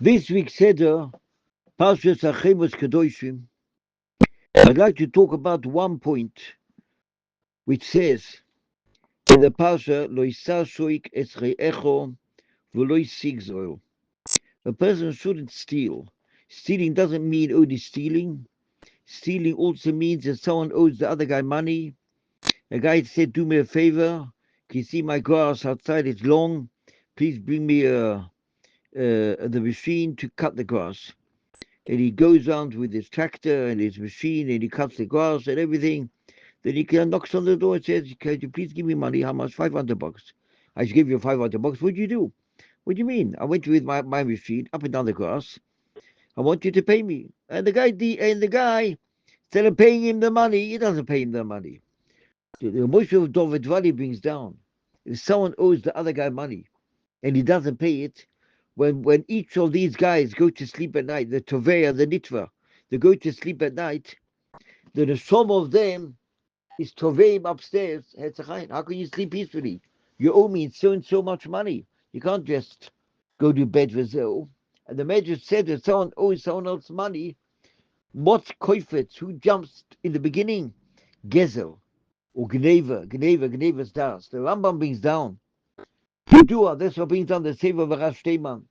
This week's Seder, P′arshat achray Kedoishimj. I'd like to talk about one point which says in the Parsha, Lo yisashoik es re'echo v'lo yisigzor. A person shouldn't steal. Stealing doesn't mean only stealing. Stealing also means that someone owes the other guy money. A guy said, do me a favor. Can you see my grass outside? It's long. Please bring me the machine to cut the grass. And he goes around with his tractor and his machine and he cuts the grass and everything. Then he knocks on the door and says, can you please give me money? How much? $500. I should give you $500. What do you do? What do you mean? I went with my machine up and down the grass. I want you to pay me. And the guy, instead of paying him the money, he doesn't pay him the money. The emotion of Dvar Toirah brings down. If someone owes the other guy money and he doesn't pay it, when each of these guys go to sleep at night, the Toirah, the Nitva, they go to sleep at night, then the sum of them is Toveim upstairs. How can you sleep peacefully? You owe me so and so much money. You can't just go to bed with zero. And the Medrash said that someone owes someone else money. What's koifetz? Who jumps in the beginning? Gezel or Gneva's das. The Rambam brings down. Dua, that's what brings down the Sefer V'Rash Teiman.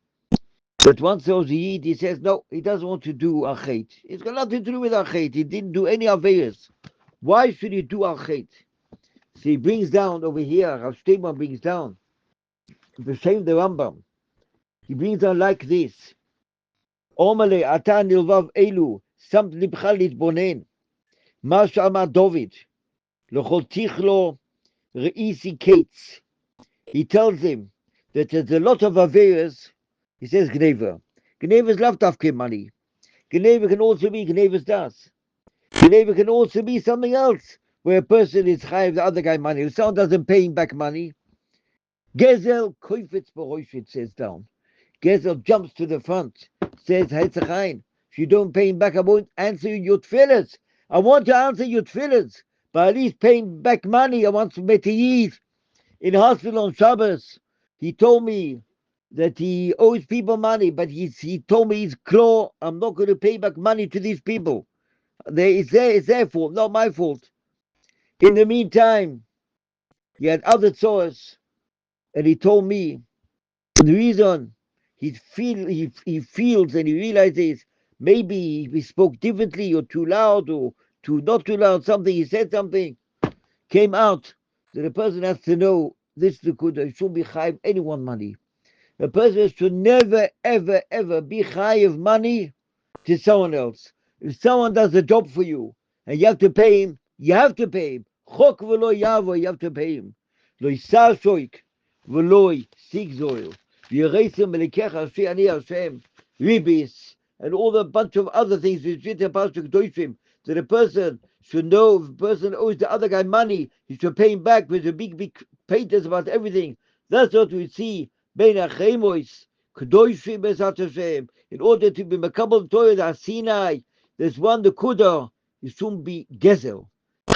But once there was a Yid, he says, no, he doesn't want to do Achet. It's got nothing to do with Achet. He didn't do any Aveyas. Why should he do Achet? So he brings down over here, Rav Steinman brings down, the same the Rambam. He brings down like this. Omale ata nilvav elu, samt libcha litbonen. Ma shama David, lochol tichlo re'isi kates. He tells him that there's a lot of Averas. He says Gneva. Gneva's love dafke money. Gneva can also be Gneva's das. Gneva can also be something else, where a person is chayiv the other guy money. If someone doesn't pay him back money, Gezel koifetz b'roshit says down. Gezel jumps to the front, says Hetzachain. If you don't pay him back, I won't answer your tefillahs. I want to answer your tefillahs, but at least pay him back money. I want to make a yid in hospital on Shabbos. He told me that he owes people money, but he told me he's claw. I'm not going to pay back money to these people. It's their fault, not my fault. In the meantime, he had other tzores, and he told me the reason he feels and he realizes maybe he spoke differently or too loud or too not too loud, something, he said something, came out that a person has to know this is the good, he shouldn't be chayiv anyone money. A person should never, ever, ever be chayiv money to someone else. If someone does a job for you and you have to pay him, you have to pay him. Chok v'lo yavo, you have to pay him. Lo yisashoik v'lo yisigzor. V'yeresim melikecha asher ani Hashem. Ribis and all the bunch of other things which fit in P′arshat Kedoishimj, that a person should know if a person owes the other guy money, he should pay him back with a big papers about everything. That's what we see. Bein achremois, Kedoishimj Bezat Hashem. In order to be Mekabel Torah Sinai, there's one the Kudah, you shouldn't be Gezel.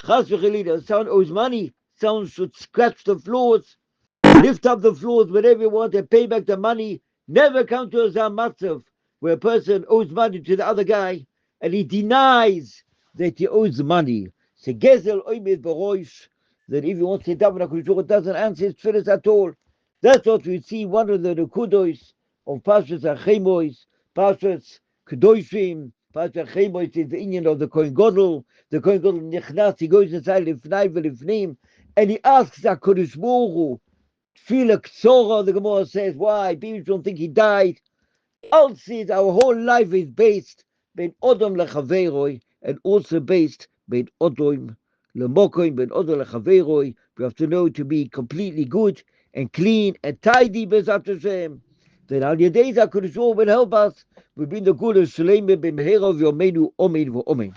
Chas v'chelida, someone owes money, someone should scratch the floors, lift up the floors, whatever you want, and pay back the money. Never come to a Zamatzav, where a person owes money to the other guy, and he denies that he owes money. So Gezel oimed b'roish, that if he wants to daven HaKadosh Baruch Hu, doesn't answer his tefillas at all. That's what we see, one of the Nekudos of P′arshat achray P′arshat Kedoishimj. P′arshat achray is the Indian of the Kohen Gadol. The Kohen Gadol nichnas, he goes inside Lifnai v'Lifnim, and he asks HaKadosh Baruch Hu, Tefillah Ksorah, the Gemara says, why? People don't think he died. All says our whole life is based ben Odom lechaveroi, and also based ben Odom lemokoim, ben Odom lechaveroi. We have to know to be completely good and clean and tidy, Bezat Hashem. Then Al Yedei HaKadosh Baruch Hu will help us. We bring the good of Shalem b'mehera v'yomeinu, Amen v'Amen.